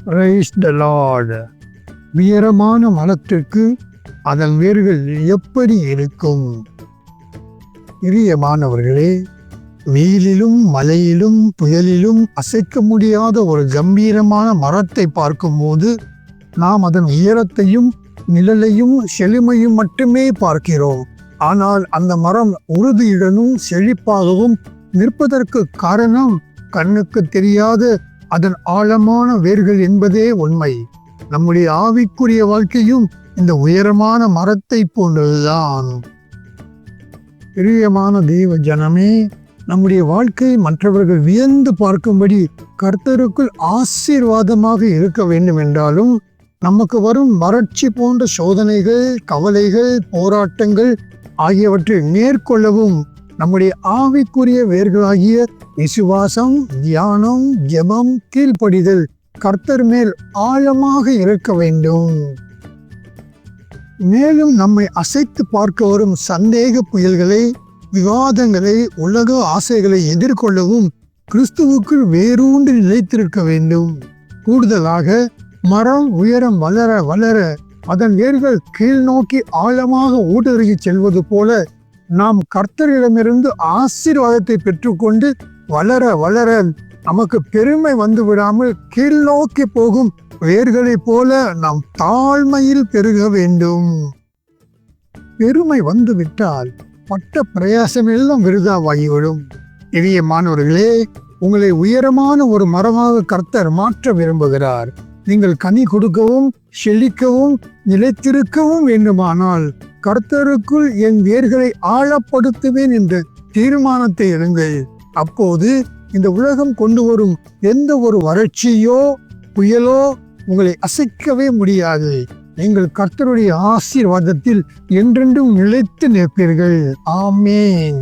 Praise the Lord. உயரமான மரத்திற்கு அதன் வேர்கள் எப்படி இருக்கும்? பிரியமானவர்களே, வெயிலிலும் மழையிலும் புயலிலும் அசைக்க முடியாத ஒரு கம்பீரமான மரத்தை பார்க்கும்போது நாம் அதன் உயரத்தையும் நிழலையும் செழுமையும் மட்டுமே பார்க்கிறோம். ஆனால் அந்த மரம் உறுதியுடனும் செழிப்பாகவும் நிற்பதற்கு காரணம் கண்ணுக்கு தெரியாத அதன் ஆழமான வேர்கள் என்பதே உண்மை. நம்முடைய ஆவிக்குரிய வாழ்க்கையும் இந்த உயரமான மரத்தை போன்றதுதான். பிரியமான தெய்வ ஜனமே, நம்முடைய வாழ்க்கை மற்றவர்கள் வியந்து பார்க்கும்படி கர்த்தருக்குள் ஆசீர்வாதமாக இருக்க வேண்டும் என்றாலும் நமக்கு வரும் வறட்சி போன்ற சோதனைகள், கவலைகள், போராட்டங்கள் ஆகியவற்றை மேற்கொள்ளவும் நம்முடைய ஆவிக்குரிய வேர்களாகிய விசுவாசம், தியானம், ஜெபம், கீழ்ப்படிதல் கர்த்தர் மேல் ஆழமாக இருக்க வேண்டும். மேலும் நம்மை அசைத்து பார்க்க வரும் சந்தேக புயல்களை, விவாதங்களை, உலக ஆசைகளை எதிர்கொள்ளவும் கிறிஸ்துவுக்குள் வேரூன்றி நிலைத்திருக்க வேண்டும். கூடுதலாக மரம் உயரம் வளர வளர அதன் வேர்கள் கீழ் நோக்கி ஆழமாக ஊடுருகி செல்வது போல நாம் கர்த்தரிடமிருந்து ஆசீர்வாதத்தை பெற்றுக்கொண்டு வளர வளர நமக்கு பெருமை வந்து விடாமல் கீழ் நோக்கி போகும் வேர்களைப் போல நாம் தாழ்மையில் பெருக வேண்டும். பெருமை வந்துவிட்டால் பட்ட பிரயாசம் எல்லாம் விருதாவாகிவிடும். மாணவர்களே, உங்களை உயரமான ஒரு மரமாக கர்த்தர் மாற்ற விரும்புகிறார். நீங்கள் கனி கொடுக்கவும் செழிக்கவும் நிலைத்திருக்கவும் வேண்டுமானால் கர்த்தருக்குள் என் வேர்களை ஆழப்படுத்துவேன் என்ற தீர்மானத்தை எடுங்கள். அப்போது இந்த உலகம் கொண்டு வரும் எந்த ஒரு வறட்சியோ புயலோ உங்களை அசைக்கவே முடியாது. நீங்கள் கர்த்தருடைய ஆசீர்வாதத்தில் என்றென்றும் நிலைத்து நிற்பீர்கள். ஆமேன்.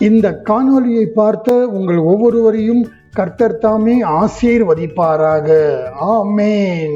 இந்த காணொளியை பார்த்த உங்கள் ஒவ்வொருவரையும் கர்த்தர் தாமே ஆசீர்வதிப்பாராக. ஆமேன்.